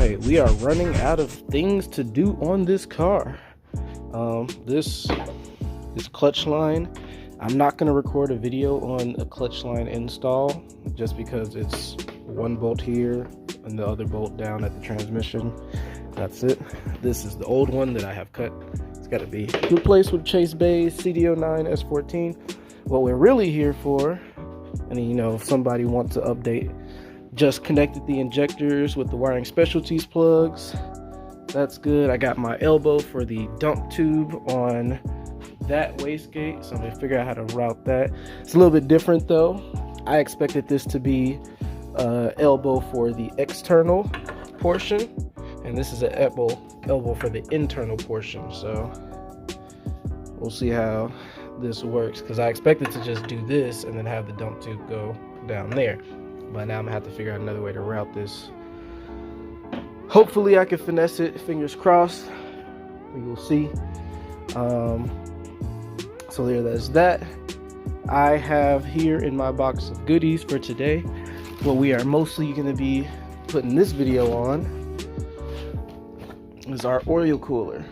right, we are running out of things to do on this car. This clutch line, I'm not going to record a video on a clutch line install just because it's one bolt here and the other bolt down at the transmission. That's it. This is the old one that I have cut. It's got to be replaced with Chase Bay's CDO9 S14. What we're really here for, and if somebody wants to update, just connected the injectors with the wiring specialties plugs. That's good. I got my elbow for the dump tube on that wastegate, so I'm gonna figure out how to route that. It's a little bit different though. I expected this to be elbow for the external portion, and this is an elbow for the internal portion. So we'll see how this works, because I expected to just do this and then have the dump tube go down there, but now I'm gonna have to figure out another way to route this. Hopefully I can finesse it, fingers crossed. We will see. So there's that. I have here in my box of goodies for today, what we are mostly going to be putting this video on is our oil cooler,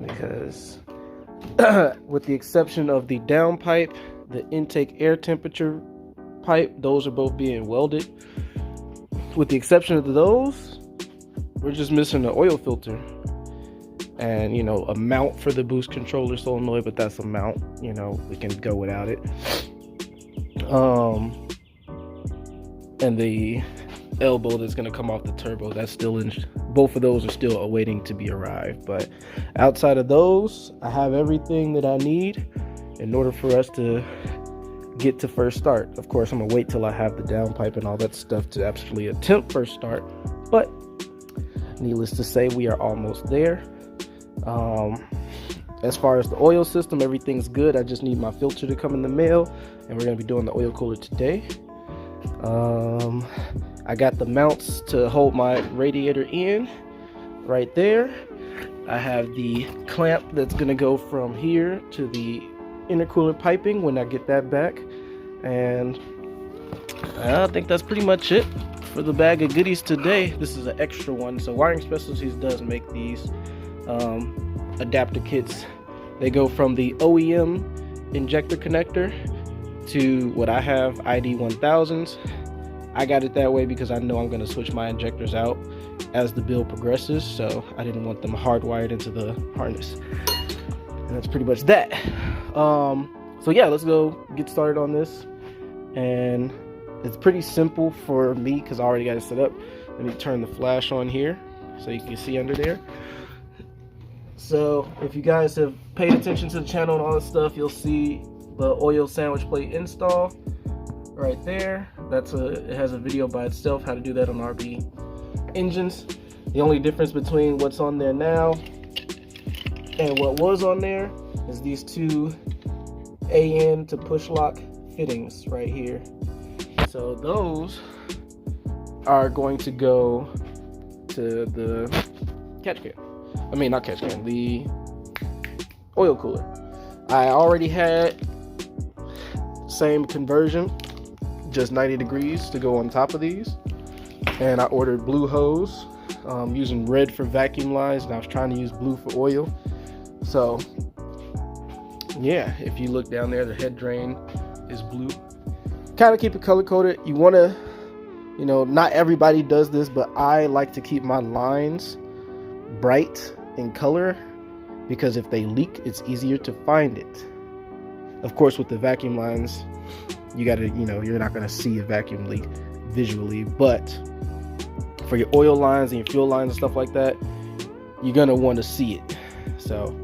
because with the exception of the downpipe, the intake air temperature pipe, those are both being welded. With the exception of those, we're just missing the oil filter and a mount for the boost controller solenoid, but that's a mount, we can go without it. And the elbow that's going to come off the turbo, that's still in. Both of those are still awaiting to be arrived, but outside of those, I have everything that I need in order for us to get to first start. Of course, I'm gonna wait till I have the downpipe and all that stuff to actually attempt first start, but needless to say, we are almost there. As far as the oil system, everything's good. I just need my filter to come in the mail, and we're gonna be doing the oil cooler today. I got the mounts to hold my radiator in right there. I have the clamp that's gonna go from here to the intercooler piping when I get that back, and I think that's pretty much it for the bag of goodies today. This is an extra one, so Wiring Specialties does make these adapter kits. They go from the OEM injector connector to what I have, ID1000s. I got it that way because I know I'm going to switch my injectors out as the build progresses, so I didn't want them hardwired into the harness. And that's pretty much that. So yeah, let's go get started on this. And it's pretty simple for me because I already got it set up. Let me turn the flash on here so you can see under there. So if you guys have paid attention to the channel and all this stuff, you'll see the oil sandwich plate install right there. It has a video by itself how to do that on RB engines. The only difference between what's on there now and what was on there is these two AN to push lock fittings right here. So those are going to go to the catch can. I mean, not catch can, the oil cooler. I already had same conversion, just 90 degrees to go on top of these. And I ordered blue hose, using red for vacuum lines, and I was trying to use blue for oil. So yeah, if you look down there, the head drain is blue. Kind of keep it color coded. You want to, not everybody does this, but I like to keep my lines bright in color because if they leak, it's easier to find it. Of course, with the vacuum lines, you gotta, you're not gonna see a vacuum leak visually, but for your oil lines and your fuel lines and stuff like that, you're gonna want to see it. So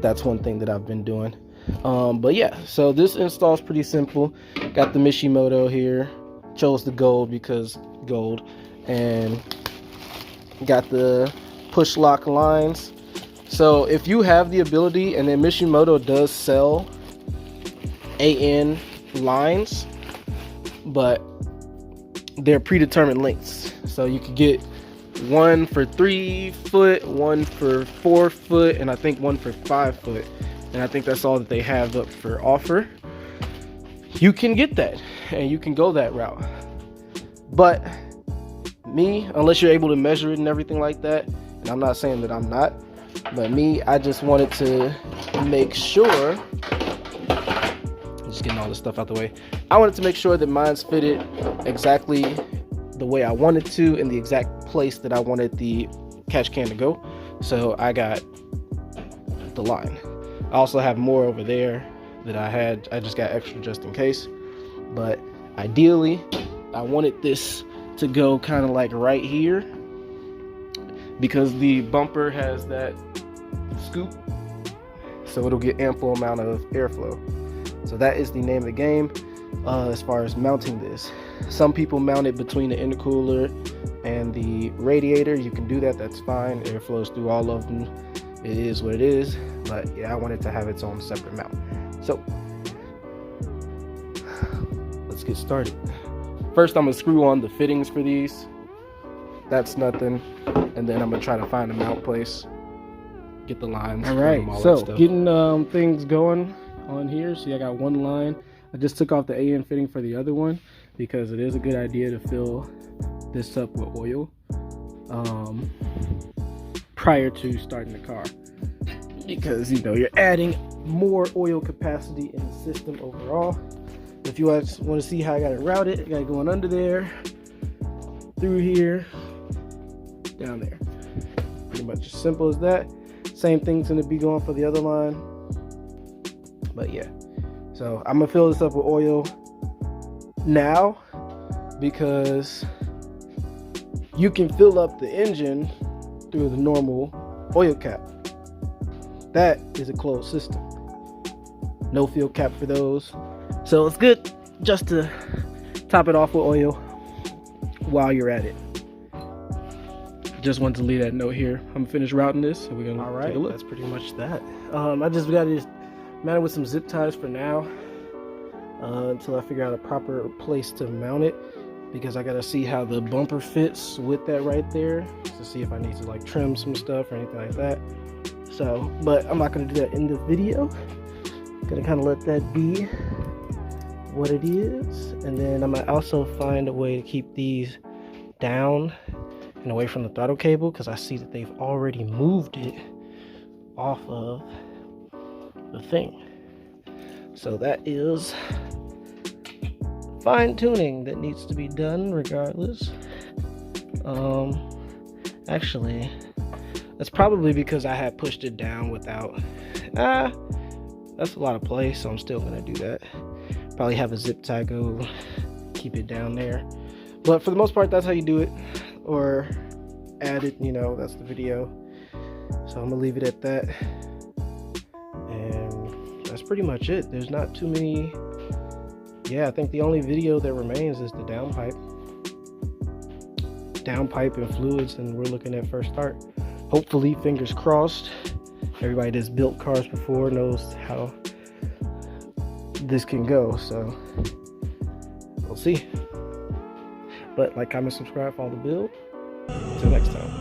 that's one thing that I've been doing. But yeah, so this install is pretty simple. Got the Mishimoto here, chose the gold because gold, and got the push lock lines. So if you have the ability, and then Mishimoto does sell AN lines, but they're predetermined lengths. So you could get one for 3 foot, one for 4 foot, and I think one for 5 foot. And I think that's all that they have up for offer. You can get that, and you can go that route. But me, unless you're able to measure it and everything like that, and I'm not saying that I'm not, but me, I just wanted to make sure, just getting all this stuff out the way, I wanted to make sure that mine's fitted exactly the way I wanted to, in the exact place that I wanted the catch can to go. So I got the line. I also have more over there that I just got extra just in case, but ideally I wanted this to go kind of like right here, because the bumper has that scoop, so it'll get ample amount of airflow. So that is the name of the game as far as mounting this. Some people mount it between the intercooler and the radiator. You can do that, that's fine. Air flows through all of them. It is what it is. But yeah, I wanted to have its own separate mount. So let's get started. First, I'm gonna screw on the fittings for these. That's nothing. And then I'm gonna try to find a mount place, get the lines. All right, so getting things going on here. See, I got one line. I just took off the AN fitting for the other one because it is a good idea to fill this up with oil prior to starting the car, because you know you're adding more oil capacity in the system overall. If you want to see how I got it routed, I got it going under there, through here, down there. Pretty much as simple as that. Same thing's going to be going for the other line. But yeah, so I'm gonna fill this up with oil now, because you can fill up the engine through the normal oil cap. That is a closed system, no fuel cap for those. So it's good just to top it off with oil while you're at it. Just wanted to leave that note here. I'm finished routing this, so we're gonna take a look. That's pretty much that. I just got to mount it with some zip ties for now, until I figure out a proper place to mount it, because I gotta see how the bumper fits with that right there, to see if I need to like trim some stuff or anything like that. So, but I'm not gonna do that in the video. Gonna kind of let that be what it is, and then I'm gonna also find a way to keep these down and away from the throttle cable, because I see that they've already moved it off of the thing. So that is fine tuning that needs to be done regardless. Actually, that's probably because I had pushed it down without that's a lot of play, so I'm still gonna do that. Probably have a zip tie go keep it down there, but for the most part that's how you do it, or add it, you know, that's the video. So I'm gonna leave it at that, and that's pretty much it. There's not too many. Yeah, I think the only video that remains is the downpipe and fluids, and we're looking at first start. Hopefully, fingers crossed, everybody that's built cars before knows how this can go, so we'll see. But like, comment, subscribe, follow the build. Until next time.